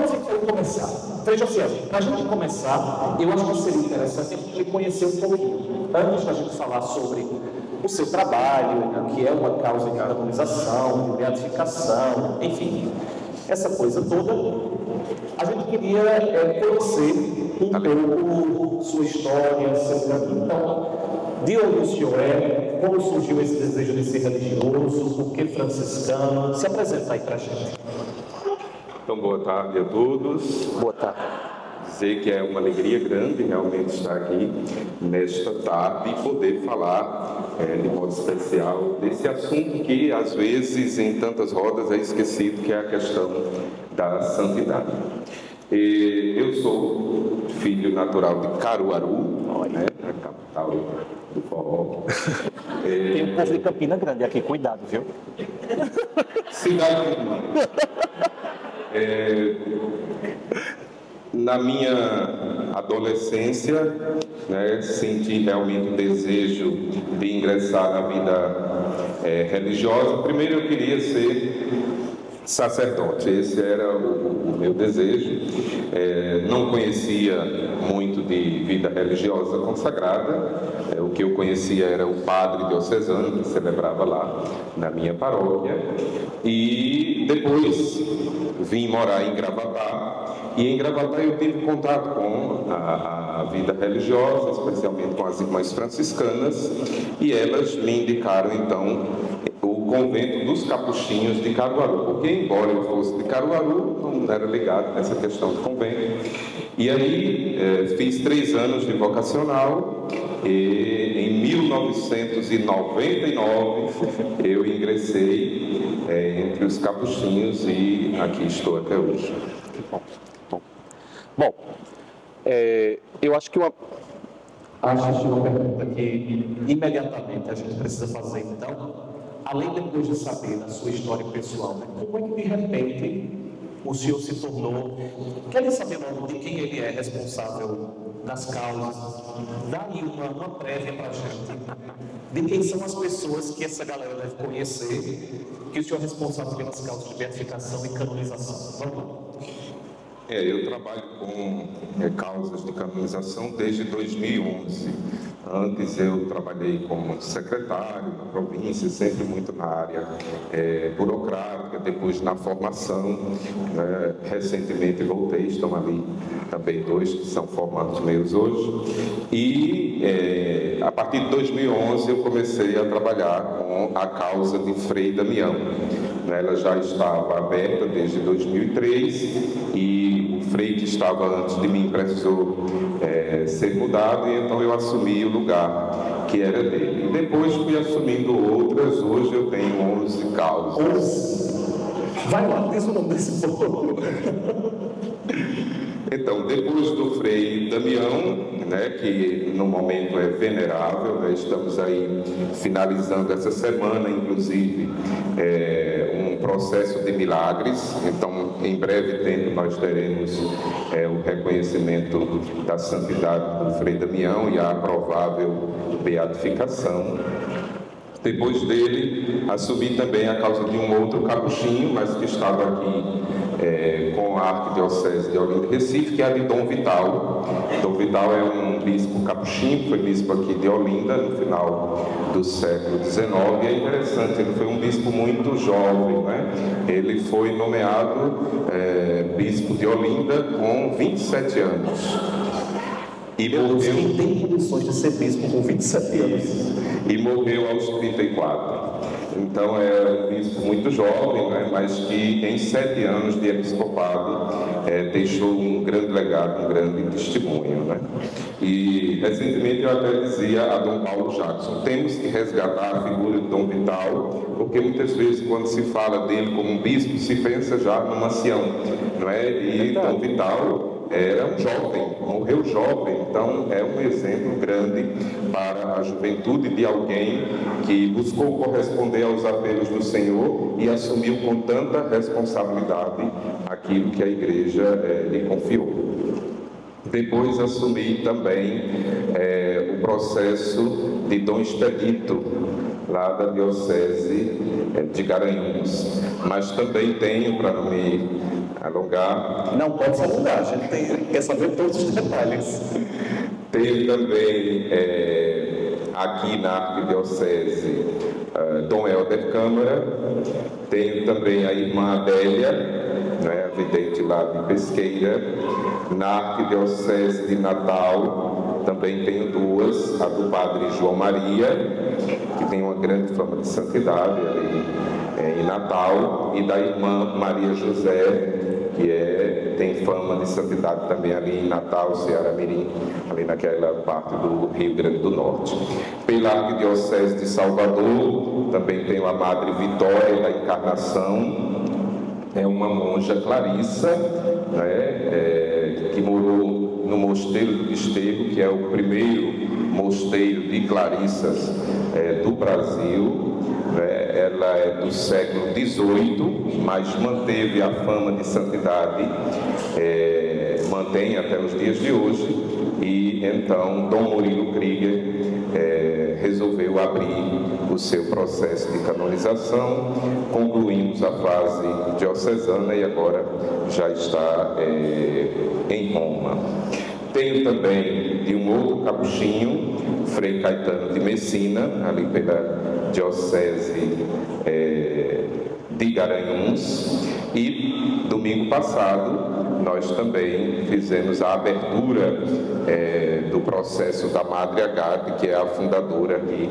vamos então começar. Veja assim, para a gente começar, eu acho que seria interessante a gente conhecer um pouquinho, antes da gente falar sobre o seu trabalho, né, que é uma causa de canonização, de beatificação, enfim, essa coisa toda. A gente queria conhecer um pouco sua história, seu caminho. Então, de onde o senhor é, como surgiu esse desejo de ser religioso, por que franciscano? Se apresenta aí para a gente. Então, boa tarde a todos. Boa tarde. Dizer que é uma alegria grande realmente estar aqui nesta tarde e poder falar de modo especial desse assunto que às vezes em tantas rodas é esquecido, que é a questão da santidade. Eu sou filho natural de Caruaru, né, a capital do forró. Tem um povo de Campina Grande aqui, cuidado, viu? Cidade na minha adolescência, né, senti realmente o desejo de ingressar na vida religiosa. Primeiro eu queria ser sacerdote, esse era o meu desejo. Não conhecia muito de vida religiosa consagrada, o que eu conhecia era o padre diocesano que celebrava lá na minha paróquia, e depois vim morar em Gravatá, e em Gravatá eu tive contato com a vida religiosa, especialmente com as irmãs franciscanas, e elas me indicaram então o convento dos Capuchinhos de Caruaru, porque embora eu fosse de Caruaru, não era ligado nessa questão de convento. E aí fiz 3 anos de vocacional e em 1999 eu ingressei entre os Capuchinhos e aqui estou até hoje. Bom, eu acho que uma pergunta que imediatamente a gente precisa fazer, então, além depois de saber da sua história pessoal, né, como é que de repente o senhor se tornou, quer saber logo de quem ele é responsável das causas, dá aí uma prévia para a gente, de quem são as pessoas que essa galera deve conhecer, que o senhor é responsável pelas causas de beatificação e canonização. Vamos lá. Eu trabalho com causas de canonização desde 2011. Antes eu trabalhei como secretário na província, sempre muito na área burocrática, depois na formação. Recentemente voltei, estão ali também 2 que são formados meus hoje. E a partir de 2011 eu comecei a trabalhar com a causa de Frei Damião. Ela já estava aberta desde 2003 e o Frei que estava antes de mim precisou ser mudado, e então eu assumi o lugar que era dele. E depois fui assumindo outras. Hoje eu tenho 11 causas. Vai lá, diz o nome desse povo. Então, depois do Frei Damião, né, que no momento é venerável, né, estamos aí finalizando essa semana, inclusive, um processo de milagres. Então, em breve tempo, nós teremos o reconhecimento da santidade do Frei Damião e a provável beatificação. Depois dele, assumi também a causa de um outro capuchinho, mas que estava aqui com a Arquidiocese de Olinda e Recife, que é a de Dom Vital. Dom Vital é um bispo capuchinho, foi bispo aqui de Olinda no final do século XIX, e é interessante, ele foi um bispo muito jovem, né? Ele foi nomeado bispo de Olinda com 27 anos. E morreu... Quem tem condições de ser bispo com 27 anos? E morreu aos 34. Então é um bispo muito jovem, né, mas que em 7 anos de episcopado deixou um grande legado, um grande testemunho, né? E recentemente eu até dizia a Dom Paulo Jackson, temos que resgatar a figura de Dom Vital, porque muitas vezes quando se fala dele como um bispo, se pensa já num ancião, não é? E Dom Vital era um jovem, morreu jovem, então é um exemplo grande para a juventude de alguém que buscou corresponder aos apelos do Senhor e assumiu com tanta responsabilidade aquilo que a Igreja lhe confiou. Depois assumi também o processo de Dom Expedito, lá da Diocese de Garanhuns. Mas também tenho, para não me alongar... Não pode se alongar, a gente quer saber todos os detalhes. Tenho também aqui na Arquidiocese Dom Helder Câmara, tenho também a irmã Adélia, né, a vidente lá de Pesqueira. Na Arquidiocese de Natal também tenho duas, a do Padre João Maria, que tem uma grande fama de santidade ali em Natal, e da irmã Maria José, que tem fama de santidade também ali em Natal, Ceará Mirim, ali naquela parte do Rio Grande do Norte. Pela Arquidiocese de Salvador, também tenho a Madre Vitória da Encarnação, é uma monja clarissa, né, que morou no Mosteiro do Desterro, que é o primeiro mosteiro de clarissas do Brasil. Ela é do século XVIII, mas manteve a fama de santidade, mantém até os dias de hoje, e então Dom Murilo Krieger resolveu abrir o seu processo de canonização. Concluímos a fase diocesana e agora já está em Roma. Tenho também de um outro capuchinho, Frei Caetano de Messina, ali pela Diocese de Garanhuns, e domingo passado nós também fizemos a abertura do processo da Madre Agathe, que é a fundadora aqui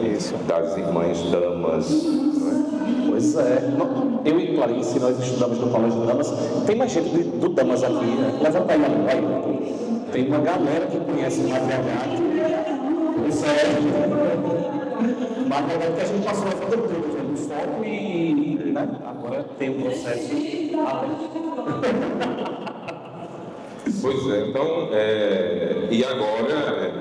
das Irmãs Damas. Pois é, eu e Clarice, nós estudamos no Colégio de Damas. Tem mais gente do Damas aqui, né? Levanta aí, vai. Tem uma galera que conhece Madre Agathe. Pois é. Madre Agathe que a gente passou a vida toda, no foco e né? Agora tem um processo aberto. Pois é, então, e agora,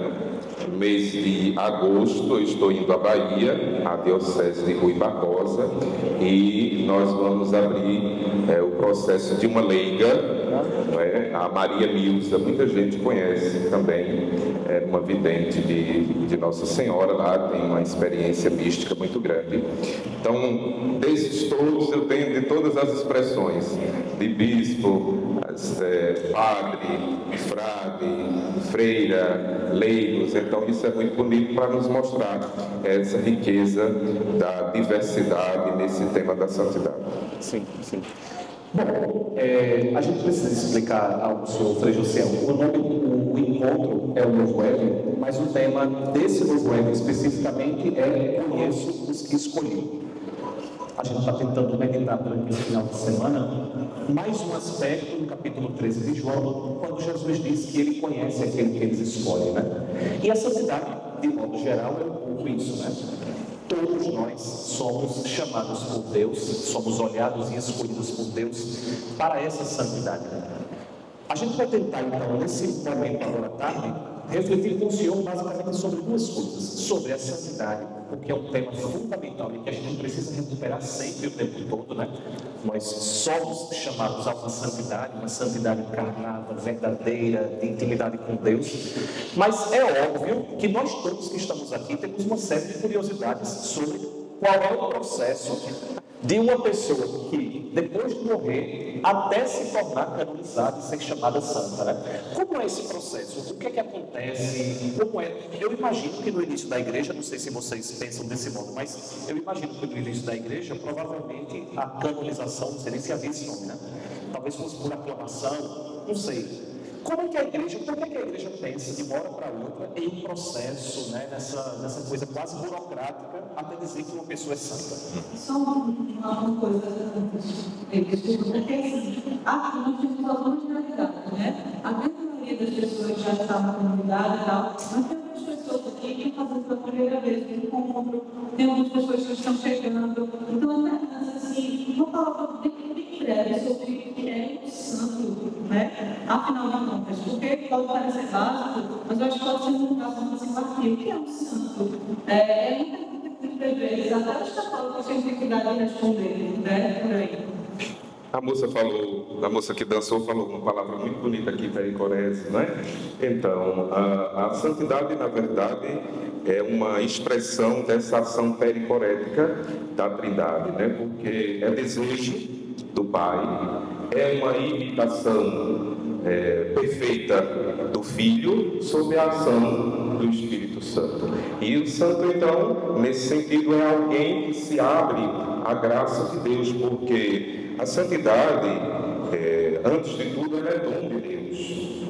no mês de agosto, eu estou indo à Bahia, à Diocese de Rui Barbosa, e nós vamos abrir o processo de uma leiga, a Maria Milza. Muita gente conhece também, uma vidente de Nossa Senhora lá, tem uma experiência mística muito grande. Então, desses todos, eu tenho de todas as expressões, de bispo, padre, frade, freira, leigos. Então isso é muito bonito para nos mostrar essa riqueza da diversidade nesse tema da santidade. Sim, sim. Bom, a gente precisa explicar ao senhor Frei José, o encontro é o novo Éden, mas o tema desse novo Éden especificamente é Conheço os que escolhi. A gente está tentando meditar durante o final de semana mais um aspecto no capítulo 13 de João, quando Jesus diz que ele conhece aquele que eles escolhem, né? E a santidade, de modo geral, é um pouco isso, né? Todos nós somos chamados por Deus, somos olhados e escolhidos por Deus para essa santidade. A gente vai tentar, então, nesse momento agora à tarde, refletir com o Senhor basicamente sobre duas coisas. Sobre a santidade, porque é um tema fundamental e que a gente precisa recuperar sempre o tempo todo, né? Nós somos chamados a uma santidade encarnada, verdadeira, de intimidade com Deus. Mas é óbvio que nós todos que estamos aqui temos uma série de curiosidades sobre qual é o processo de uma pessoa que, depois de morrer, até se tornar canonizada e ser chamada santa, né? Como é esse processo? O que é que acontece? Como é? Eu imagino que no início da igreja, não sei se vocês pensam desse modo, mas eu imagino que no início da igreja, provavelmente a canonização, não sei nem se havia esse nome, né? Talvez fosse por aclamação, não sei. Como é que a igreja, por que a igreja pensa de uma hora para outra em um processo, né, nessa coisa quase burocrática, até dizer que uma pessoa é santa? Só uma coisa, desculpa, porque assim, aqui nós temos algumas realidades, né? A grande maioria das pessoas já estavam convidadas e tal, mas tem algumas pessoas aqui que estão fazendo pela primeira vez que encontro, tem algumas pessoas que estão chegando, então apenas assim, uma palavra bem breve sobre o que é o santo, né? Afinal de contas, porque pode parecer básico, mas eu acho que pode ser um caso mais simpatia. O que é um santo? É muitas vezes, até os católicos têm dificuldade em responder, né? Por aí. A moça que dançou falou uma palavra muito bonita aqui para Icorese, né? Então, a santidade, na verdade, é uma expressão dessa ação pericorética da Trindade, né? Porque é desejo do Pai, é uma imitação perfeita do Filho sob a ação do Espírito Santo. E o Santo, então, nesse sentido, é alguém que se abre à graça de Deus, porque a santidade, antes de tudo, ela é dom de Deus.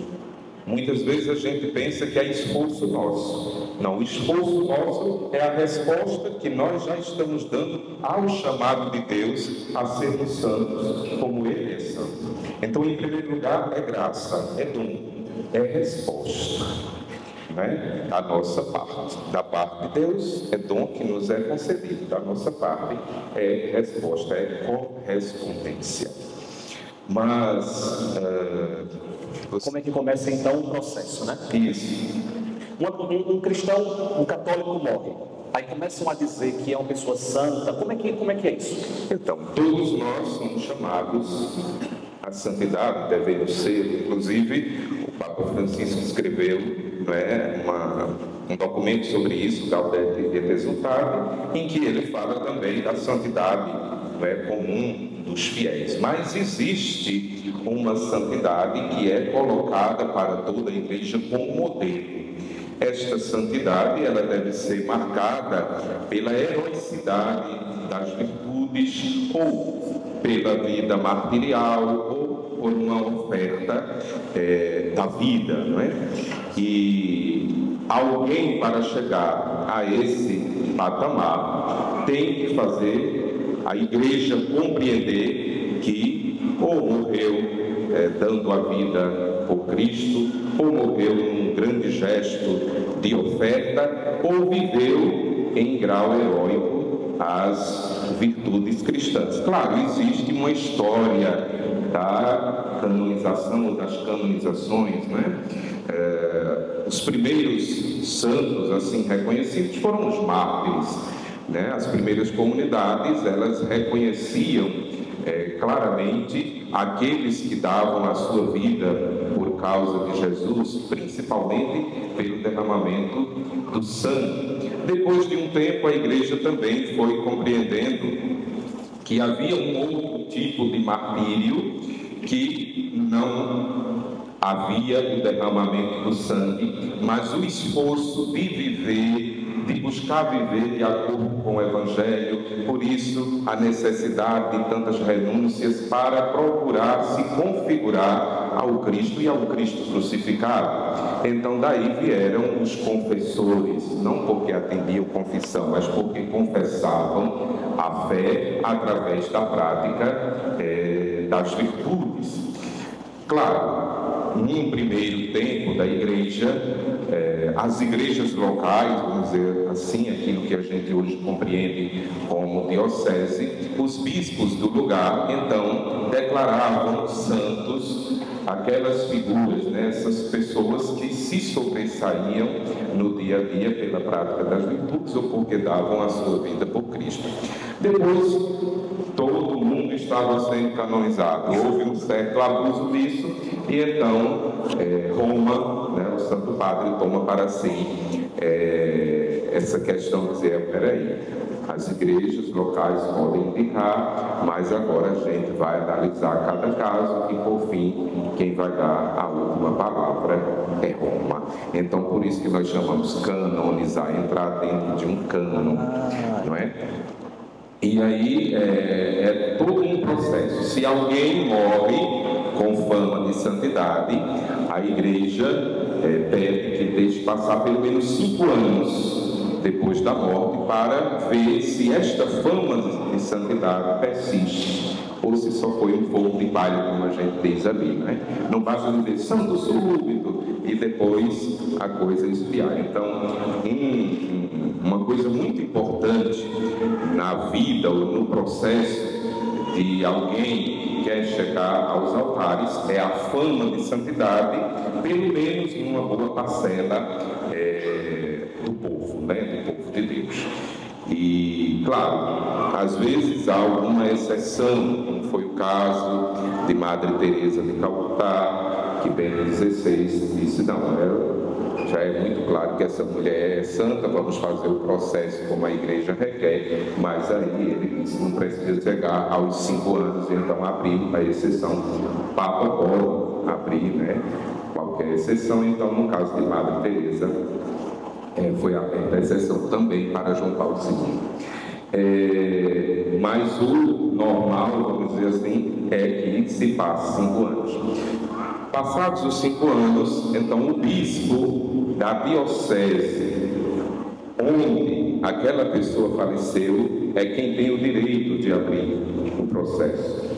Muitas vezes a gente pensa que é esforço nosso. Não, o esforço nosso é a resposta que nós já estamos dando ao chamado de Deus a sermos santos, como Ele é santo. Então, em primeiro lugar, é graça, é dom, é resposta, né? Da nossa parte. Da parte de Deus, é dom que nos é concedido. Da nossa parte, é resposta, é correspondência. Mas... como é que começa então o processo, né? Isso. Um cristão, um católico morre. Aí começam a dizer que é uma pessoa santa. Como é que é isso? Então, todos nós somos chamados à santidade, devemos ser. Inclusive, o Papa Francisco escreveu, um documento sobre isso, Gaudete et Exsultate, em que ele fala também da santidade comum dos fiéis. Mas existe uma santidade que é colocada para toda a igreja como modelo. Esta santidade, ela deve ser marcada pela heroicidade das virtudes, ou pela vida martirial, ou por uma oferta da vida, não é? E alguém, para chegar a esse patamar, tem que fazer a igreja compreender que ou morreu dando a vida por Cristo, ou morreu num grande gesto de oferta, ou viveu em grau heróico as virtudes cristãs. Claro, existe uma história da canonização ou das canonizações, né? Os primeiros santos assim reconhecidos foram os mártires, né? As primeiras comunidades, elas reconheciam claramente aqueles que davam a sua vida por causa de Jesus, principalmente pelo derramamento do sangue. Depois de um tempo, a igreja também foi compreendendo que havia um outro tipo de martírio, que não havia o derramamento do sangue, mas o esforço de viver, de buscar viver de acordo com o Evangelho. Por isso, a necessidade de tantas renúncias para procurar se configurar ao Cristo e ao Cristo crucificado. Então, daí vieram os confessores, não porque atendiam confissão, mas porque confessavam a fé através da prática das virtudes. Claro, num primeiro tempo da igreja, as igrejas locais, vamos dizer assim, aquilo que a gente hoje compreende como diocese, os bispos do lugar, então, declaravam santos aquelas figuras, né, essas pessoas que se sobressaíam no dia a dia pela prática das virtudes ou porque davam a sua vida por Cristo. Depois, todo mundo estava sendo canonizado. Houve um certo abuso disso e então Roma, né, o Santo Padre, toma para si essa questão de dizer, peraí, as igrejas locais podem indicar, mas agora a gente vai analisar cada caso e, por fim, quem vai dar a última palavra é Roma. Então, por isso que nós chamamos canonizar, entrar dentro de um cânon, não é? E aí é todo um processo. Se alguém morre com fama de santidade, a igreja pede que deixe passar pelo menos 5 anos depois da morte para ver se esta fama de santidade persiste ou se só foi um fogo de palha, como a gente diz ali, né? Não basta dizer santo súbito e depois a coisa esfriar. Então, uma coisa muito importante na vida ou no processo de alguém que quer chegar aos altares é a fama de santidade, pelo menos numa boa parcela do povo, né? Do povo de Deus. E, claro, às vezes há alguma exceção, como foi o caso de Madre Teresa de Calcutá, que Bento XVI disse, não, já é muito claro que essa mulher é santa, vamos fazer o processo como a igreja requer, mas aí ele disse, não precisa chegar aos 5 anos, então abriu a exceção. O Papa pode abrir, né, qualquer exceção, então no caso de Madre Teresa, foi aberta a exceção também para João Paulo II. Mas o normal, vamos dizer assim, é que se passe 5 anos. Passados os 5 anos, então o bispo da diocese onde aquela pessoa faleceu é quem tem o direito de abrir o processo.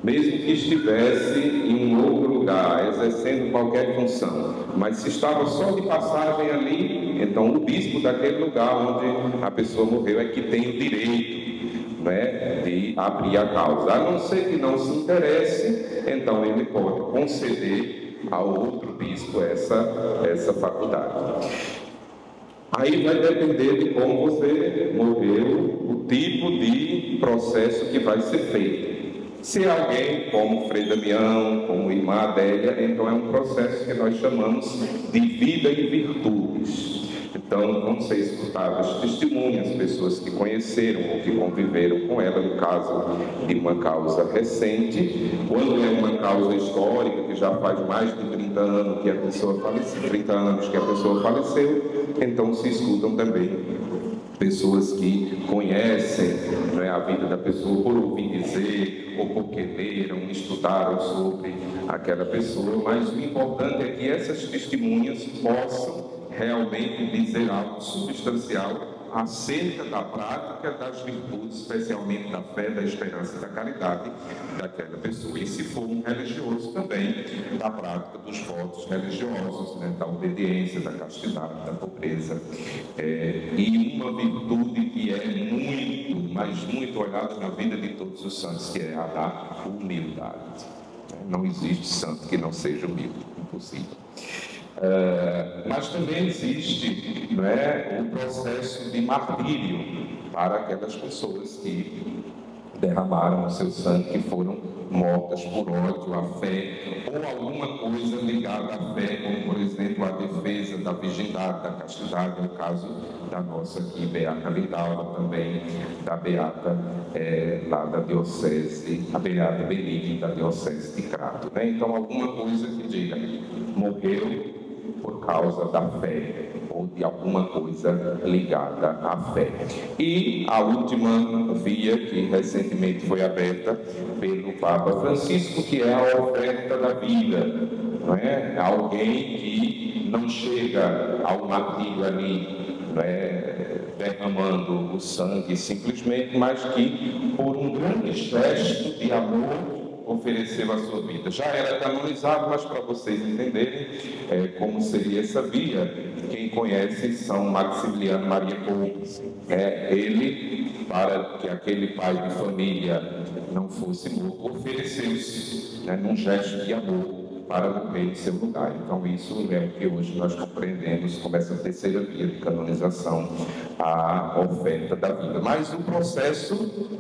Mesmo que estivesse em um outro lugar, exercendo qualquer função, mas se estava só de passagem ali, então o bispo daquele lugar onde a pessoa morreu é que tem o direito, né, de abrir a causa. A não ser que não se interesse, então ele pode conceder ao outro bispo essa faculdade. Aí vai depender de como você morreu, o tipo de processo que vai ser feito. Se alguém, como Frei Damião, como Irmã Adélia, então é um processo que nós chamamos de vida em virtudes. Então, vão ser escutadas testemunhas, pessoas que conheceram ou que conviveram com ela, no caso de uma causa recente. Quando é uma causa histórica, que já faz mais de 30 anos que a pessoa faleceu, então se escutam também pessoas que conhecem, né, a vida da pessoa por ouvir dizer, ou porque leram, estudaram sobre aquela pessoa, mas o importante é que essas testemunhas possam realmente dizer algo substancial acerca da prática das virtudes, especialmente da fé, da esperança e da caridade daquela pessoa. E se for um religioso também, da prática dos votos religiosos, né, da obediência, da castidade, da pobreza. E uma virtude que é muito, mas muito olhada na vida de todos os santos, que é a da humildade. Não existe santo que não seja humilde, impossível. Mas também existe, né, um processo de martírio para aquelas pessoas que derramaram o seu sangue, que foram mortas por ódio à fé, ou alguma coisa ligada à fé, como por exemplo a defesa da virgindade, da castidade, é o caso da nossa aqui, Beata Lindalva, também da Beata lá da diocese, a Beata Benigna da diocese de Crato, né? Então alguma coisa que diga, morreu por causa da fé, ou de alguma coisa ligada à fé. E a última via que recentemente foi aberta pelo Papa Francisco, que é a oferta da vida, não é? Alguém que não chega ao martírio ali, não é, derramando o sangue simplesmente, mas que por um grande gesto de amor ofereceu a sua vida. Já era canonizado, mas para vocês entenderem como seria essa via, quem conhece São Maximiliano Maria Kolbe. Ele, para que aquele pai de família não fosse morto, ofereceu-se, né, num gesto de amor para morrer em seu lugar. Então isso é o que hoje nós compreendemos como essa terceira via de canonização, a oferta da vida. Mas o processo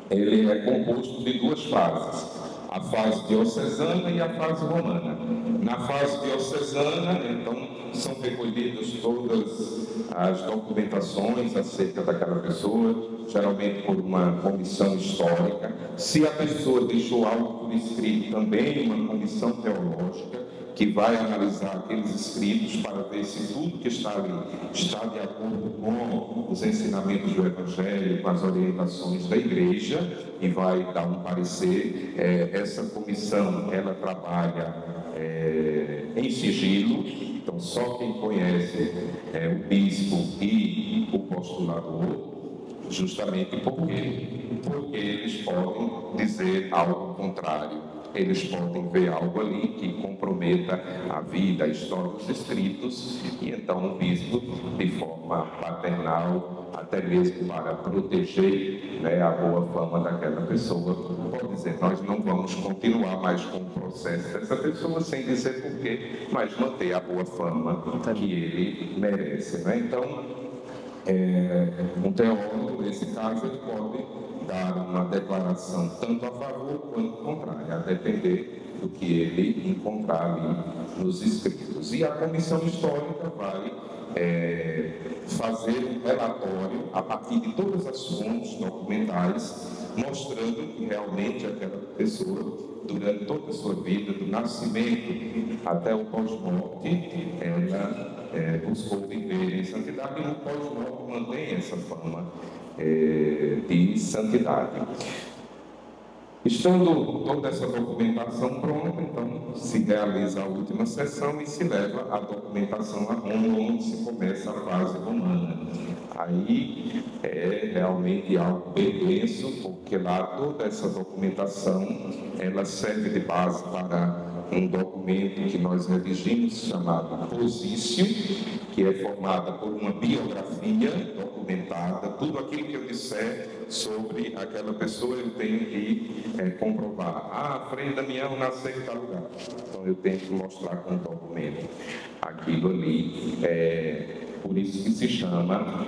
ele é composto de 2 fases, a fase diocesana e a fase romana. Na fase diocesana, então, são recolhidas todas as documentações acerca daquela pessoa, geralmente por uma comissão histórica. Se a pessoa deixou algo por escrito, também uma comissão teológica, que vai analisar aqueles escritos para ver se tudo que está ali está de acordo com os ensinamentos do Evangelho, com as orientações da Igreja, e vai dar um parecer. Essa comissão, ela trabalha em sigilo, então só quem conhece o bispo e o postulador, justamente porque eles podem dizer algo contrário. Eles podem ver algo ali que comprometa a vida, a história dos escritos, e então o bispo, de forma paternal, até mesmo para proteger, né, a boa fama daquela pessoa, pode dizer, nós não vamos continuar mais com o processo dessa pessoa, sem dizer porquê, mas manter a boa fama que ele merece, né? Então, um teólogo, nesse caso, ele pode dar uma declaração tanto a favor quanto contrária, a depender do que ele encontrar ali nos escritos. E a comissão histórica vai fazer um relatório a partir de todas as fontes documentais, mostrando que realmente aquela pessoa, durante toda a sua vida, do nascimento até o pós-morte, ela buscou viver em santidade, e no pós-morte mantém essa fama de santidade. Estando toda essa documentação pronta, então se realiza a última sessão e se leva a documentação a Roma, onde se começa a fase romana. Aí é realmente algo bem denso, porque lá toda essa documentação ela serve de base para um documento que nós redigimos chamado Posício, que é formada por uma biografia documentada. Tudo aquilo que eu disser sobre aquela pessoa eu tenho que comprovar. Frei Damião nasceu em tal lugar, então eu tenho que mostrar com um documento aquilo ali. Por isso que se chama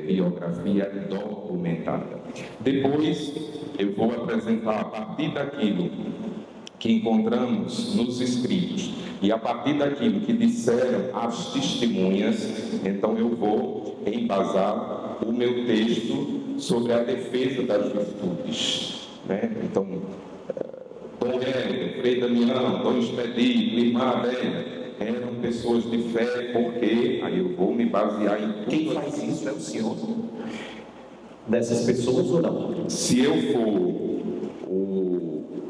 biografia documentada. Depois eu vou apresentar, a partir daquilo que encontramos nos escritos e a partir daquilo que disseram as testemunhas, então eu vou embasar o meu texto sobre a defesa das virtudes, né? Então, Dom Hélio, Frei Damião, Dom Expedito, Irmã Adélia, eram pessoas de fé, porque aí eu vou me basear em quem faz isso é o senhor dessas pessoas ou não? Se eu for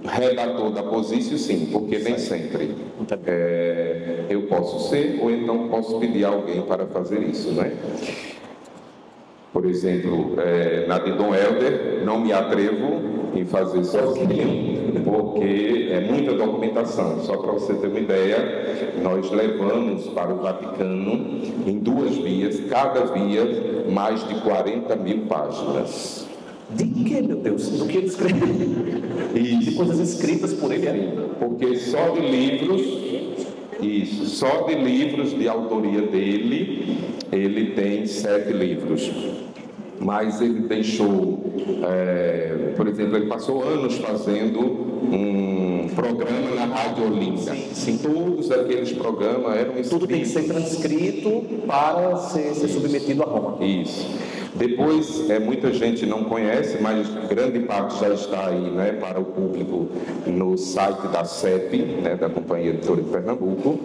redator da Posício, sim, porque nem sempre eu posso ser, ou então posso pedir a alguém para fazer isso, né? Por exemplo, na de Dom Helder, não me atrevo em fazer sozinho, porque é muita documentação. Só para você ter uma ideia, nós levamos para o Vaticano em 2 vias, cada via mais de 40.000 páginas. De que, meu Deus? Do que ele escreveu? De coisas escritas por ele ainda. Porque só de livros, só de livros de autoria dele, ele tem 7 livros. Mas ele deixou, por exemplo, ele passou anos fazendo um programa na Rádio Olinda. Sim. Todos aqueles programas eram escritos. Tudo tem que ser transcrito para ser submetido a Roma. Isso. Depois, muita gente não conhece, mas grande parte já está aí, né, para o público no site da CEP, né, da Companhia Editora de Pernambuco.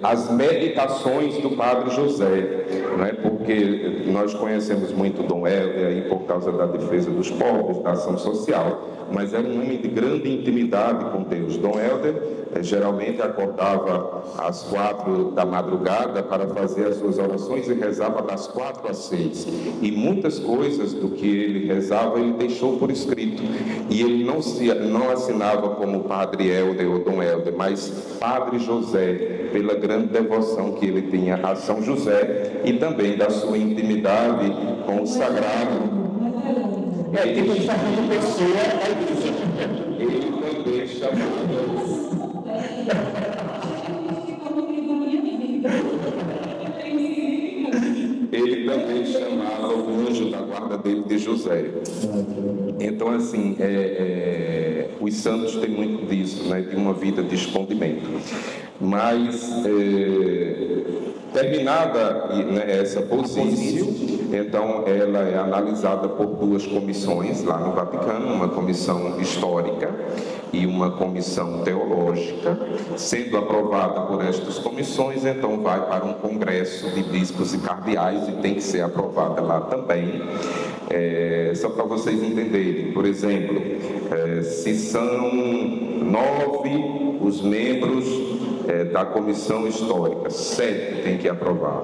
As meditações do Padre José, né, porque nós conhecemos muito Dom Helder aí por causa da defesa dos pobres, da ação social, mas era um homem de grande intimidade com Deus. Dom Helder geralmente acordava às 4 da madrugada para fazer as suas orações e rezava das 4 às 6. E muitas coisas do que ele rezava ele deixou por escrito. E ele não assinava como Padre Helder ou Dom Helder, mas Padre José, pela grande devoção que ele tinha a São José e também da sua intimidade com o sagrado. Tipo de Fernando Pessoa, ele também chamava. Ele também chamava o anjo da guarda dele de José. Então, assim, os santos têm muito disso, né, de uma vida de escondimento. Mas, terminada, né, essa Posício, então ela é analisada por 2 comissões lá no Vaticano, uma comissão histórica e uma comissão teológica. Sendo aprovada por estas comissões, então vai para um congresso de bispos e cardeais e tem que ser aprovada lá também. Só para vocês entenderem, por exemplo, se são 9 os membros da comissão histórica, 7 tem que aprovar.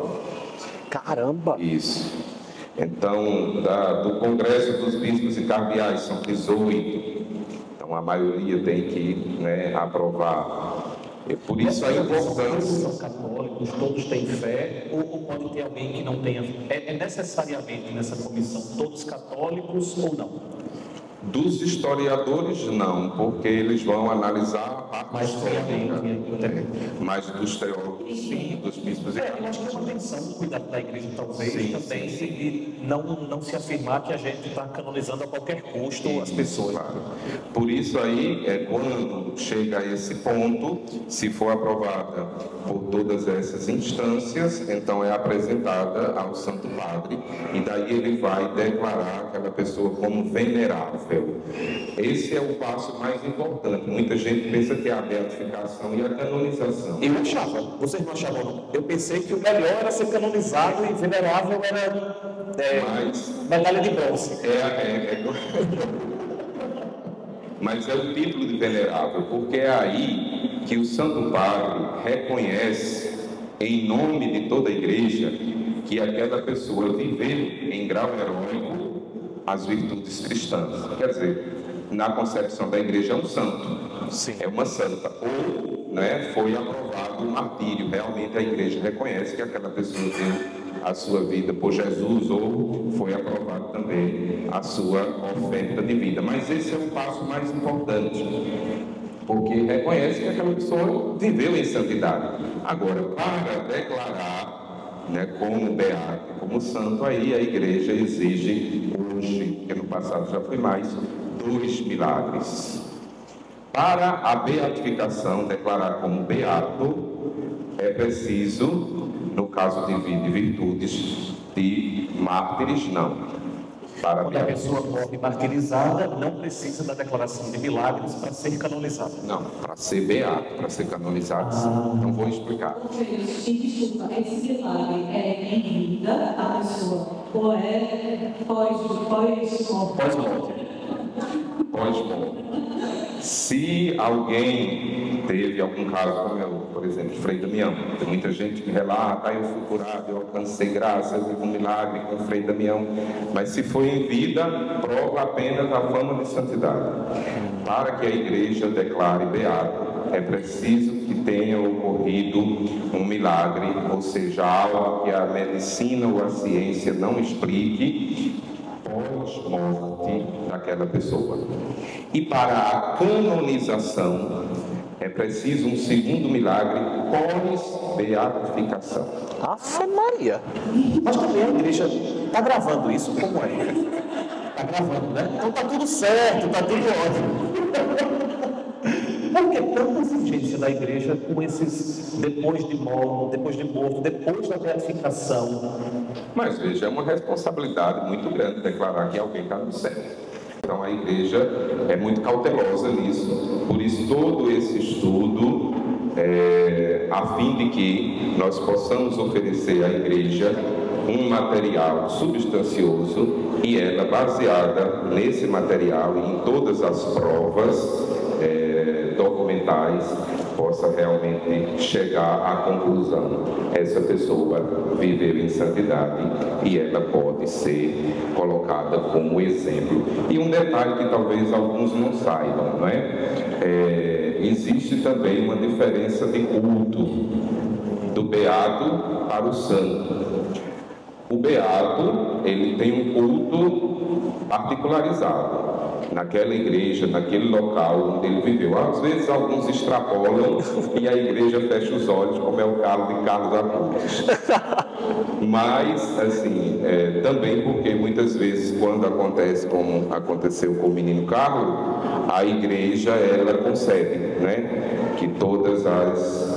Caramba! Isso. Então, do Congresso dos Bispos e Cardeais são 18. Então, a maioria tem que, né, aprovar. Por isso a importância. São católicos, todos têm fé, ou pode ter alguém que não tenha fé? É necessariamente nessa comissão todos católicos ou não? Dos historiadores, não, porque eles vão analisar parte mais histórica, friamente. mas dos teólogos, sim, dos bispos e Eu acho que é uma menção do cuidado da igreja, talvez, Sim, também, sim. de não se afirmar que a gente está canonizando a qualquer custo as pessoas. Claro. Por isso aí, quando chega a esse ponto, se for aprovada por todas essas instâncias, então é apresentada ao Santo Padre, e daí ele vai declarar aquela pessoa como venerável. Esse é o passo mais importante. Muita gente pensa que é a beatificação e a canonização. Eu achava, vocês não achavam não? Eu pensei que o melhor era ser canonizado e venerável era medalha de bronze. Mas é o título de venerável, porque é aí que o Santo Padre reconhece, em nome de toda a igreja, que aquela pessoa viveu em grau heróico as virtudes cristãs. Quer dizer, na concepção da igreja é um santo, Sim. é uma santa. Ou foi aprovado o martírio. Realmente a igreja reconhece que aquela pessoa deu a sua vida por Jesus, ou foi aprovado também a sua oferta de vida. Mas esse é o passo mais importante, porque reconhece que aquela pessoa viveu em santidade. Agora, para declarar como beato, como santo, aí a igreja exige hoje, que no passado já foi mais, 2 milagres. Para a beatificação, declarar como beato, é preciso, no caso de virtudes de mártires, não. Quando a pessoa morre martirizada, não precisa da declaração de milagres para ser canonizada. Não, para ser beato, para ser canonizado, sim. Não vou explicar. Desculpa, esse milagre é em vida, a pessoa, ou é pós-morte? Pós-morte. Se alguém teve algum caso, como eu, por exemplo, Frei Damião, tem muita gente que relata, eu fui curado, eu alcancei graça, eu tive um milagre com Frei Damião, mas se foi em vida, prova apenas a fama de santidade. Para que a igreja declare beato, é preciso que tenha ocorrido um milagre, ou seja, algo que a medicina ou a ciência não explique, pós-morte daquela pessoa. E para a canonização é preciso um segundo milagre, pós-beatificação. Afe Maria! Mas também a igreja está gravando isso, como é? Está gravando, né? Então está tudo certo, está tudo ótimo. Por que tanta exigência da igreja com esses depois de morto, depois da beatificação? Mas veja, é uma responsabilidade muito grande declarar que alguém está no céu. Então a igreja é muito cautelosa nisso, por isso todo esse estudo a fim de que nós possamos oferecer à igreja um material substancioso e ela, baseada nesse material e em todas as provas documentais, possa realmente chegar à conclusão: essa pessoa viveu em santidade e ela pode ser colocada como exemplo. E um detalhe que talvez alguns não saibam, não é? Existe também uma diferença de culto do beato para o santo. O beato, ele tem um culto particularizado naquela igreja, naquele local onde ele viveu. Às vezes alguns extrapolam e a igreja fecha os olhos, como é o caso de Carlos Acutis. Mas, assim, também porque muitas vezes, quando acontece como aconteceu com o menino Carlos, a igreja, ela concede, né, que todas as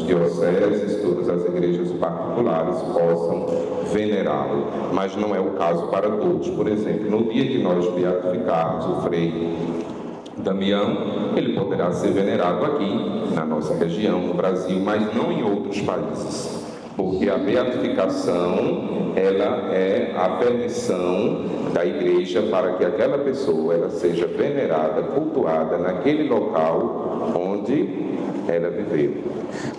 dioceses, todas as igrejas particulares possam venerá-lo, mas não é o caso para todos. Por exemplo, no dia que nós beatificarmos o Frei Damião, ele poderá ser venerado aqui, na nossa região, no Brasil, mas não em outros países, porque a beatificação, ela é a permissão da igreja para que aquela pessoa ela seja venerada, cultuada naquele local onde ela viveu.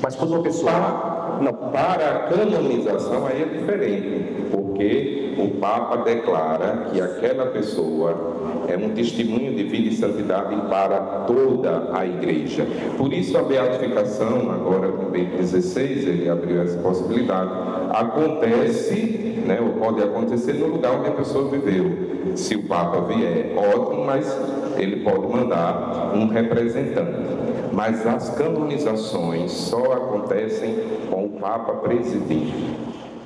Mas quando uma pessoa... Para a canonização aí é diferente, porque o Papa declara que aquela pessoa é um testemunho de vida e santidade para toda a igreja. Por isso a beatificação, agora com Bento XVI, ele abriu essa possibilidade, acontece, ou pode acontecer no lugar onde a pessoa viveu. Se o Papa vier, ótimo, mas ele pode mandar um representante. mas as canonizações só acontecem com o Papa presidindo,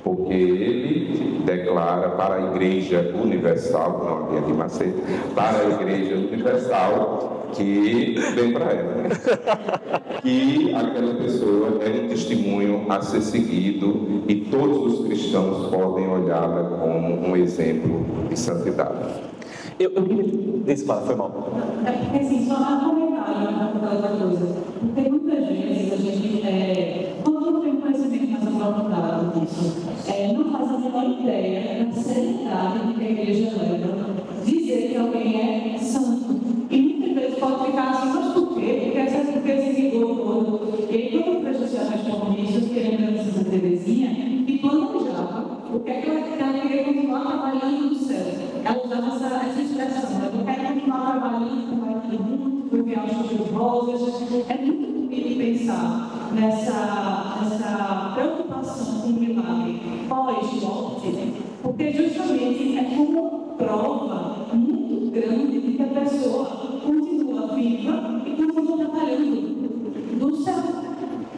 porque ele declara para a Igreja Universal, não a minha de Macedo, para a Igreja Universal, que vem para ela, né? Que aquela pessoa é um testemunho a ser seguido e todos os cristãos podem olhá-la como um exemplo de santidade. Eu queria... Desculpa, foi mal. É porque, assim, só há comentário naquela coisa. Porque muitas vezes a gente, quando não tem conhecimento mais aprofundado disso, não faz a menor ideia da seriedade que a igreja leva dizer que alguém é santo. E muitas vezes pode ficar assim, mas por quê? Porque esse rigor todo. E aí, quando eu prejudiciava as comunistas, querendo a Santa Teresinha, e planejava o que é que ela queria continuar trabalhando no céu. Ela usava essa expressão, eu quero continuar trabalhando com aquilo mundo, foi ver as rosas. É muito bonito pensar nessa preocupação com o milagre pós-morte, porque justamente é como prova muito grande de que a pessoa continua viva e continua trabalhando no céu.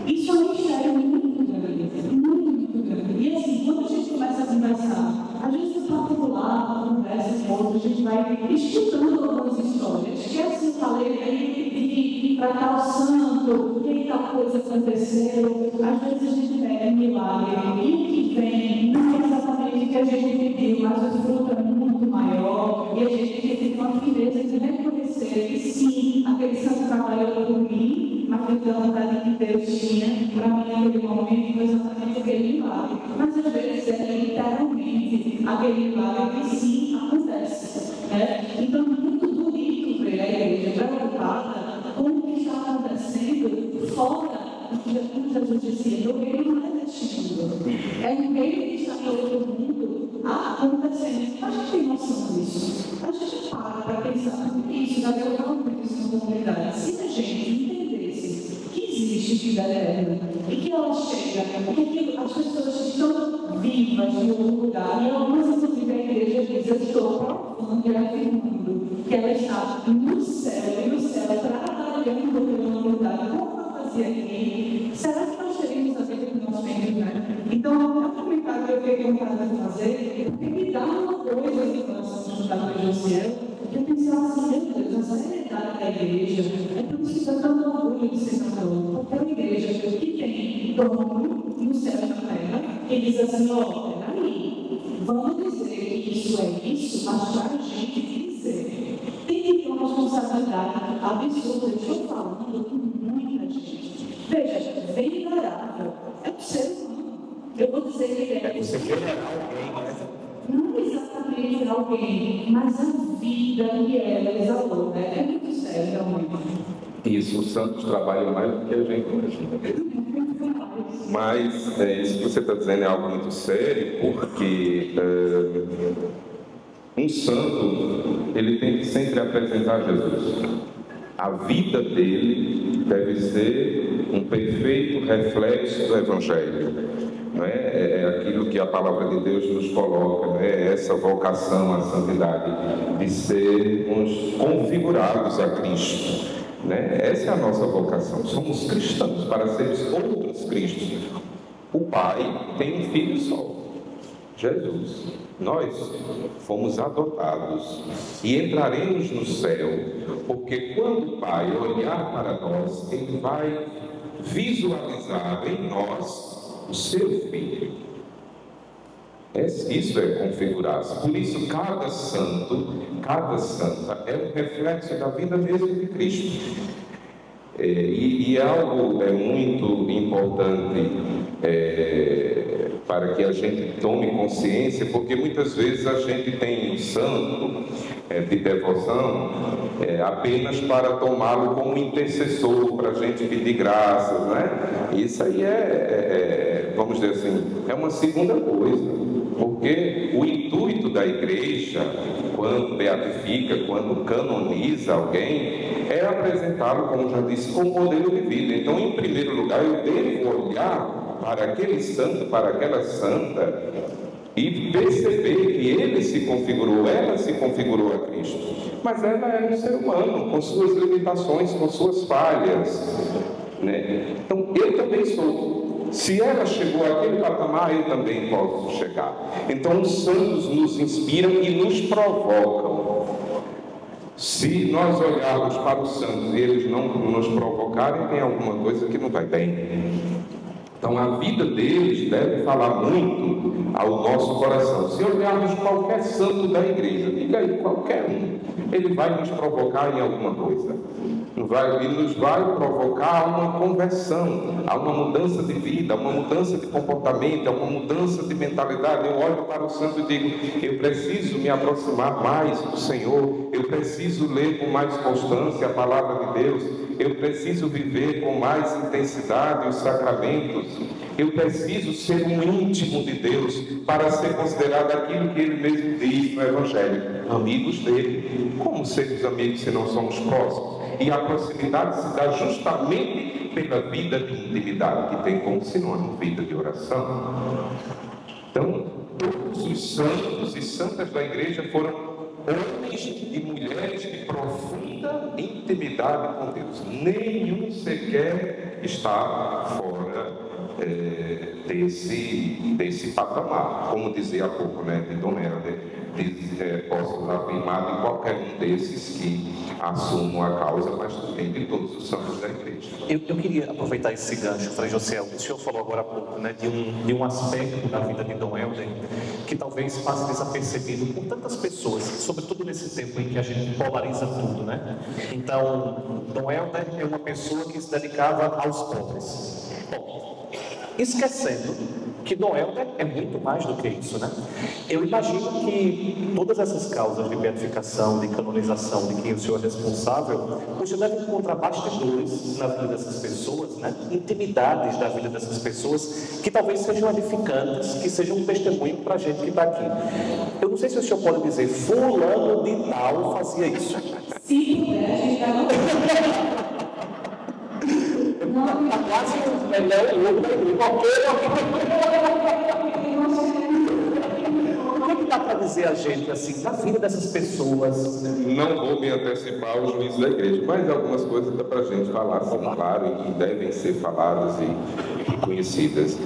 Isso é um mistério muito grande, muito grande. E assim, quando a gente começa a conversar, às vezes no particular, conversa com outros, a gente vai escutando algumas histórias. Que assim, eu falei, aí pedi para tal santo, que tal coisa aconteceu. Às vezes a gente pede um milagre, e o que vem não é exatamente o que a gente pediu, mas o fruto é muito maior, e a gente tem uma firmeza de reconhecer que sim, aquele santo trabalhou por mim, mas então a vontade que Deus tinha para mim naquele momento foi exatamente aquele milagre. Mas às vezes é literalmente aquele milagre que sim acontece. Né? Então é muito bonito ver a igreja preocupada com o que está acontecendo fora do que Jesus dizia, o reino não é destino. É um reino que está em outro mundo acontecendo. A gente tem noção disso. A gente para pensar sobre isso, já deu realmente isso na comunidade. Se a gente entendesse que existe vida eterna e que ela chega, que as pessoas estão vivas em outro lugar, e algumas, inclusive, a igreja diz: eu estou provando e afirmando que ela está no céu, e no céu trabalhando pela humanidade, como ela fazia aqui. Será que nós teríamos a vida que nós temos, né? Então, o comentário que eu fiquei com vontade de fazer, porque me dá uma coisa em relação a estudar a igreja, eu pensava assim: meu Deus, a seriedade da igreja, é por isso que dá tanto orgulho de ser católico, porque é uma igreja que tem dono no céu e na terra, que diz assim: ó, peraí, vamos dizer que isso é isso, mas para a gente dizer, tem que ter uma responsabilidade absurda. Eu estou falando com muita gente. Veja, venerável é um ser humano. Eu vou dizer que ele é. Você venerar alguém, né? Não exatamente alguém, mas a vida que ela exalou, né? É muito sério, realmente. Isso, os santos trabalham mais do que a gente imagina. Mas isso que você está dizendo é algo muito sério, porque um santo, ele tem que sempre apresentar Jesus. A vida dele deve ser um perfeito reflexo do Evangelho. Não é aquilo que a palavra de Deus nos coloca, não é essa vocação à santidade, de sermos configurados a Cristo. Né? Essa é a nossa vocação. Somos cristãos para sermos outros Cristos. O Pai tem um filho só, Jesus. Nós fomos adotados e entraremos no céu, porque quando o Pai olhar para nós, Ele vai visualizar em nós o seu filho. Isso é configurar-se. Por isso, cada santo, cada santa é um reflexo da vida mesmo de Cristo. E algo muito importante para que a gente tome consciência, porque muitas vezes a gente tem um santo de devoção apenas para tomá-lo como intercessor, para a gente pedir graças, né? Isso aí vamos dizer assim, é uma segunda coisa. Porque o intuito da igreja, quando beatifica, quando canoniza alguém, é apresentá-lo, como já disse, como modelo de vida. Então, em primeiro lugar, eu devo olhar para aquele santo, para aquela santa, e perceber que ele se configurou, ela se configurou a Cristo. Mas ela é um ser humano, com suas limitações, com suas falhas, né? Então, eu também sou. Se ela chegou àquele patamar, eu também posso chegar. Então, os santos nos inspiram e nos provocam. Se nós olharmos para os santos e eles não nos provocarem, tem alguma coisa que não vai bem. Então, a vida deles deve falar muito ao nosso coração. Se olharmos qualquer santo da igreja, diga aí, qualquer um, ele vai nos provocar em alguma coisa. Ele nos vai provocar uma conversão, a uma mudança de vida, a uma mudança de comportamento, a uma mudança de mentalidade. Eu olho para o santo e digo, eu preciso me aproximar mais do Senhor, eu preciso ler com mais constância a palavra de Deus, eu preciso viver com mais intensidade os sacramentos, eu preciso ser um íntimo de Deus para ser considerado aquilo que Ele mesmo diz no Evangelho, amigos dele. Como sermos amigos se não somos próximos? E a proximidade se dá justamente pela vida de intimidade, que tem como sinônimo vida de oração. Então, todos os santos e santas da igreja foram homens e mulheres de profunda intimidade com Deus. Nenhum sequer está fora desse patamar. Como dizia há pouco, né, de Dom Helder, posso afirmar de qualquer um desses que assumam a causa, mas também de todos os santos da igreja. Eu queria aproveitar esse gancho, Frei José. O senhor falou agora há pouco, né, de um aspecto da vida de Dom Helder que talvez passe desapercebido por tantas pessoas, sobretudo nesse tempo em que a gente polariza tudo, né? Então, Dom Helder é uma pessoa que se dedicava aos pobres. Bom, esquecendo que Dom Helder é muito mais do que isso, né? Eu imagino que todas essas causas de beatificação, de canonização, de quem o senhor é responsável, você deve encontrar bastidores na vida dessas pessoas, né? Intimidades da vida dessas pessoas que talvez sejam edificantes, que sejam um testemunho para a gente que está aqui. Eu não sei se o senhor pode dizer, fulano de tal fazia isso. Se puder, a gente vai não. Está quase melhor o outro O que dá para dizer a gente, assim, da vida dessas pessoas? Não vou me antecipar aos juízes da igreja, mas algumas coisas dá para a gente falar, assim, claro, e devem ser faladas e conhecidas.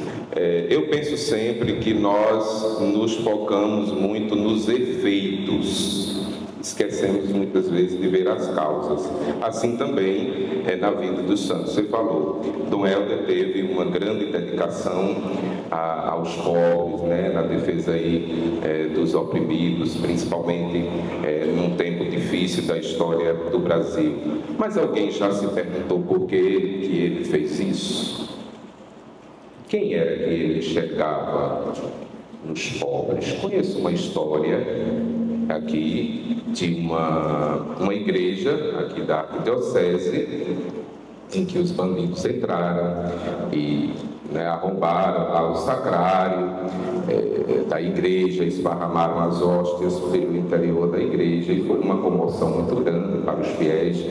Eu penso sempre que nós nos focamos muito nos efeitos, esquecemos muitas vezes de ver as causas. Assim também é na vida dos santos. Você falou, Dom Helder teve uma grande dedicação aos pobres, né, na defesa aí dos oprimidos, principalmente num tempo difícil da história do Brasil. Mas alguém já se perguntou por que ele fez isso? Quem era que ele enxergava nos pobres? Conheço uma história aqui de uma igreja aqui da arquidiocese em que os bandidos entraram e arrombaram lá o sacrário da igreja, esparramaram as hóstias pelo interior da igreja e foi uma comoção muito grande para os fiéis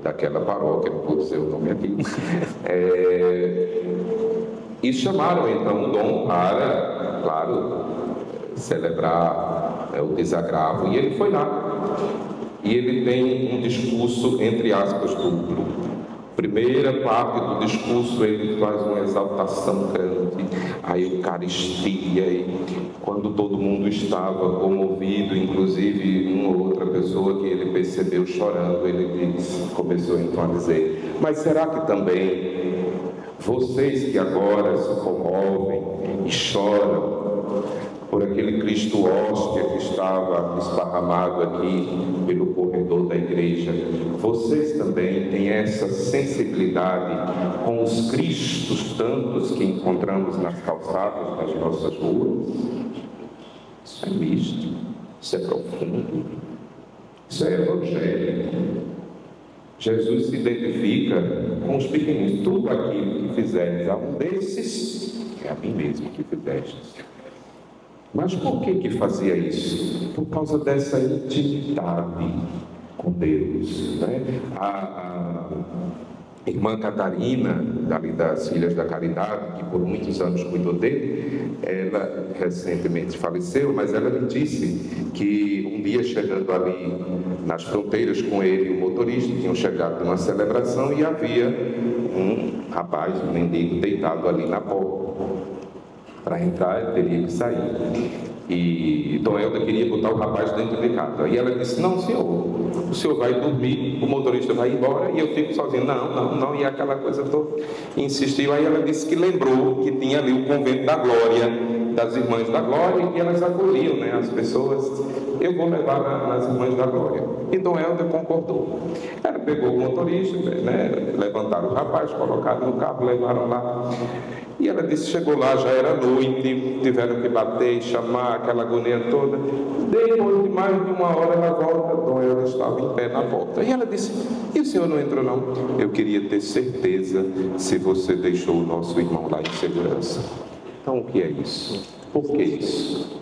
daquela paróquia, não vou dizer o nome aqui. E chamaram então o Dom para, claro, celebrar o desagravo. E ele foi lá. E ele tem um discurso, entre aspas, duplo. Primeira parte do discurso, ele faz uma exaltação grande, a Eucaristia, e quando todo mundo estava comovido, inclusive uma ou outra pessoa que ele percebeu chorando, ele começou então a dizer, mas será que também vocês que agora se comovem e choram por aquele Cristo hóstia que estava esparramado aqui pelo corredor da igreja, vocês também têm essa sensibilidade com os Cristos tantos que encontramos nas calçadas das nossas ruas? Isso é místico, isso é profundo, isso é evangélico. Jesus se identifica com os pequeninos. Tudo aquilo que fizeres a um desses, é a mim mesmo que fizestes. Mas por que fazia isso? Por causa dessa intimidade com Deus, né? irmã Catarina, dali das Filhas da Caridade, que por muitos anos cuidou dele, ela recentemente faleceu, mas ela me disse que um dia, chegando ali nas fronteiras com ele e o motorista, tinham chegado numa celebração e havia um rapaz, um mendigo, deitado ali na porta. Para entrar, ele teria que sair. E Dom Helder queria botar o rapaz dentro de casa. E ela disse: não, senhor, o senhor vai dormir, o motorista vai embora e eu fico sozinho. Não, e aquela coisa toda. E insistiu. Aí ela disse que lembrou que tinha ali o convento da Glória, das Irmãs da Glória, e que elas acolhiam, né, as pessoas. Eu vou levar nas Irmãs da Glória. E Dom Helder concordou. Ela pegou o motorista, né, levantaram o rapaz, colocaram no carro, levaram lá. E ela disse, chegou lá, já era noite, tiveram que bater e chamar, aquela agonia toda. Depois de mais de uma hora ela volta, Dom Helder estava em pé na porta. E ela disse, e o senhor não entrou não? Eu queria ter certeza se você deixou o nosso irmão lá em segurança. Então o que é isso? Por que isso?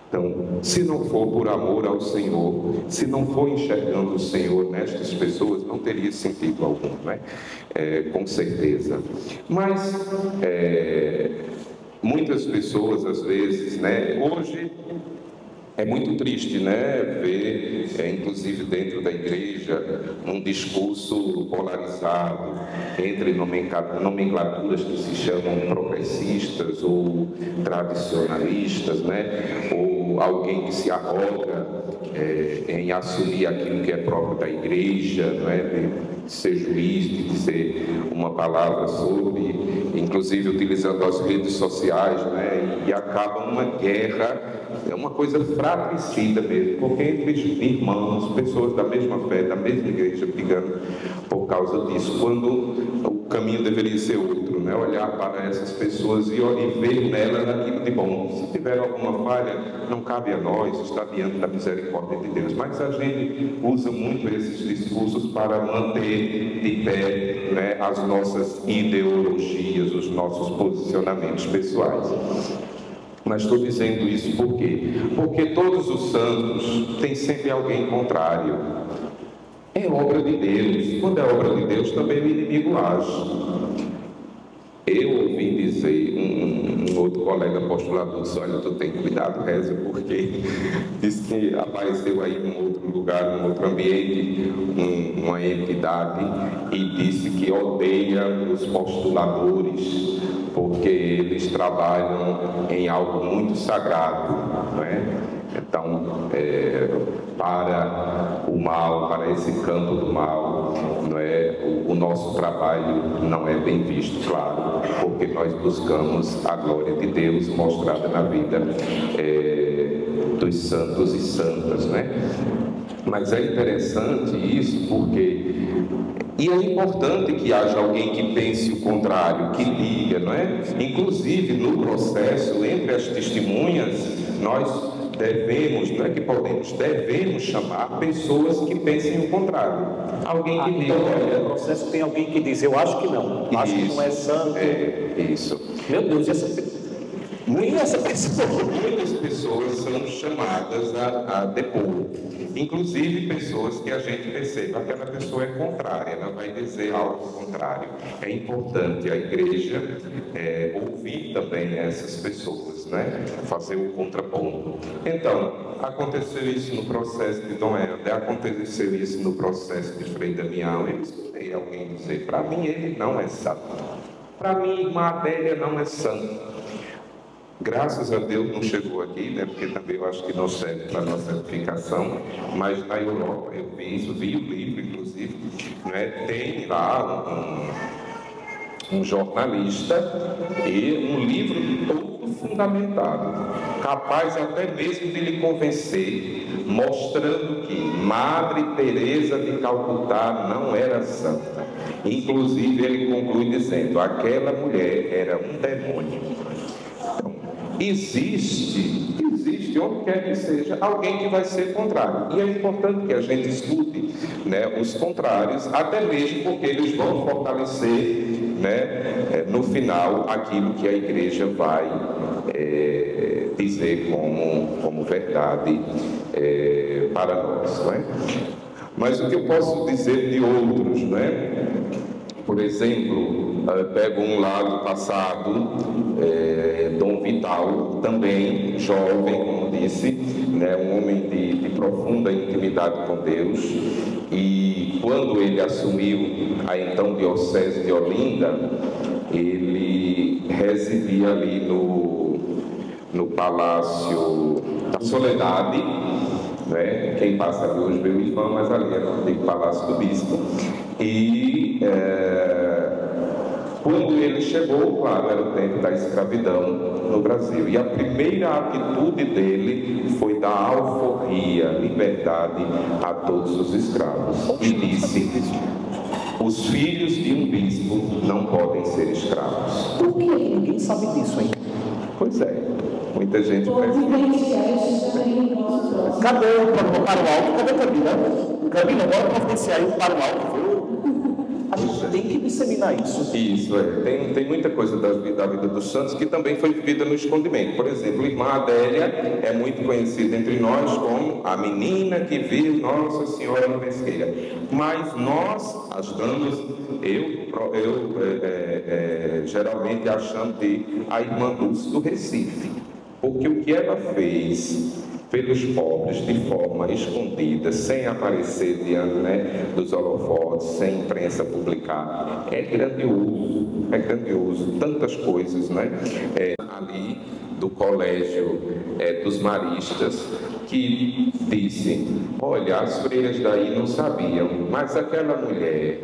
Então, se não for por amor ao Senhor, se não for enxergando o Senhor nestas pessoas, não teria sentido algum, né? Com certeza. Mas muitas pessoas, às vezes, né? Hoje é muito triste, né? Ver, inclusive dentro da igreja, um discurso polarizado entre nomenclaturas que se chamam progressistas ou tradicionalistas, né? Ou alguém que se arroga em assumir aquilo que é próprio da igreja, não é? De ser juiz, de dizer uma palavra sobre, inclusive utilizando as redes sociais, né? E acaba uma guerra, é uma coisa fratricida mesmo, porque entre irmãos, pessoas da mesma fé, da mesma igreja, brigando por causa disso, quando o caminho deveria ser outro, né? Olhar para essas pessoas e ver nelas aquilo de bom. Se tiver alguma falha, não cabe a nós, está diante da misericórdia de Deus. Mas a gente usa muito esses discursos para manter de pé, né, as nossas ideologias, os nossos posicionamentos pessoais. Mas estou dizendo isso por quê? Porque todos os santos têm sempre alguém contrário. É obra de Deus. Quando é obra de Deus, também o inimigo age. Eu ouvi dizer, um outro colega postulador disse, olha, tu tem cuidado, reza, porque disse que apareceu aí num outro lugar, num outro ambiente, uma entidade, e disse que odeia os postuladores, porque eles trabalham em algo muito sagrado, não é? Então, para o mal, para esse campo do mal, não é? O nosso trabalho não é bem visto, claro, porque nós buscamos a glória de Deus mostrada na vida dos santos e santas, né? Mas é interessante isso porque... E é importante que haja alguém que pense o contrário, que diga, não é? Inclusive, no processo, entre as testemunhas, nós devemos, não é que podemos, devemos chamar pessoas que pensem o contrário. Alguém que diga... Então, no processo tem alguém que diz, eu acho que não, acho que não é santo. Isso. Meu Deus, muitas pessoas são chamadas a depor. Inclusive pessoas que a gente perceba que aquela pessoa é contrária, ela vai dizer algo contrário. É importante a igreja ouvir também essas pessoas, né? Fazer o contraponto. Então, aconteceu isso no processo de Dom Helder, aconteceu isso no processo de Frei Damião. Eu escutei alguém dizer, para mim ele não é santo. Para mim, irmã Adélia não é santa. Graças a Deus não chegou aqui, né? Porque também eu acho que não serve para a nossa edificação, mas na Europa eu vi isso, vi o livro, inclusive, né? Tem lá um jornalista e um livro todo fundamentado, capaz até mesmo de lhe convencer, mostrando que Madre Teresa de Calcutá não era santa. Inclusive ele conclui dizendo, aquela mulher era um demônio. Existe, onde quer que seja, alguém que vai ser contrário. E é importante que a gente escute, né, os contrários, até mesmo porque eles vão fortalecer, né, no final aquilo que a igreja vai dizer como verdade para nós. Não é? Mas o que eu posso dizer de outros, né? Por exemplo, pego um lá do passado, Dom Vital, também jovem, como disse, né? Um homem de profunda intimidade com Deus. E quando ele assumiu a então diocese de Olinda, ele residia ali no Palácio da Soledade, né? Quem passa ali hoje vê o Ivan, mas ali era o antigo Palácio do Bispo. E quando ele chegou, claro, era o tempo da escravidão no Brasil. E a primeira atitude dele foi dar alforria, liberdade a todos os escravos. E disse: os filhos de um bispo não podem ser escravos. Por que ninguém sabe disso, hein? Pois é, muita gente pensa. Cadê o para o alto? Cadê a Camila? Camila, bora providenciar o para o alto, viu? A gente tem que disseminar isso. Isso, tem muita coisa da vida dos santos que também foi vivida no escondimento. Por exemplo, a irmã Adélia é muito conhecida entre nós como a menina que viu Nossa Senhora na pesqueira. Mas nós, as damas, eu geralmente achando a irmã Dulce do Recife. Porque o que ela fez pelos pobres de forma escondida, sem aparecer diante, né, dos holofotes, sem imprensa publicar, é grandioso, tantas coisas, né? Ali do colégio dos maristas, que disse: olha, as freiras daí não sabiam, mas aquela mulher,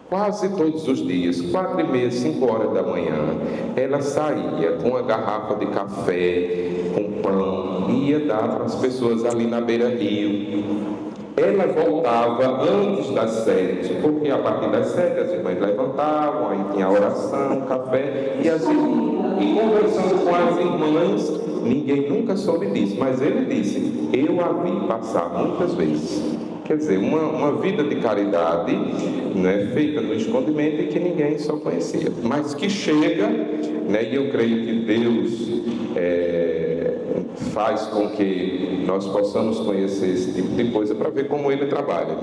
quase todos os dias, 4h30, 5h da manhã, ela saía com uma garrafa de café, com pão, e ia dar para as pessoas ali na beira-rio. Ela voltava antes das 7, porque a partir das 7 as irmãs levantavam, aí tinha a oração, café, e conversando com as irmãs, ninguém nunca soube disso, mas ele disse: eu a vi passar muitas vezes. Quer dizer, uma vida de caridade, né, feita no escondimento e que ninguém só conhecia, mas que chega, né, e eu creio que Deus faz com que nós possamos conhecer esse tipo de coisa para ver como ele trabalha,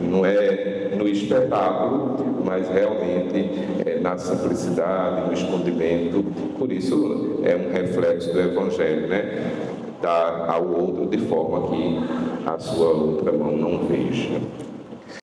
não é no espetáculo, mas realmente na simplicidade, no escondimento. Por isso é um reflexo do Evangelho, né? Dar ao outro de forma que a sua outra mão não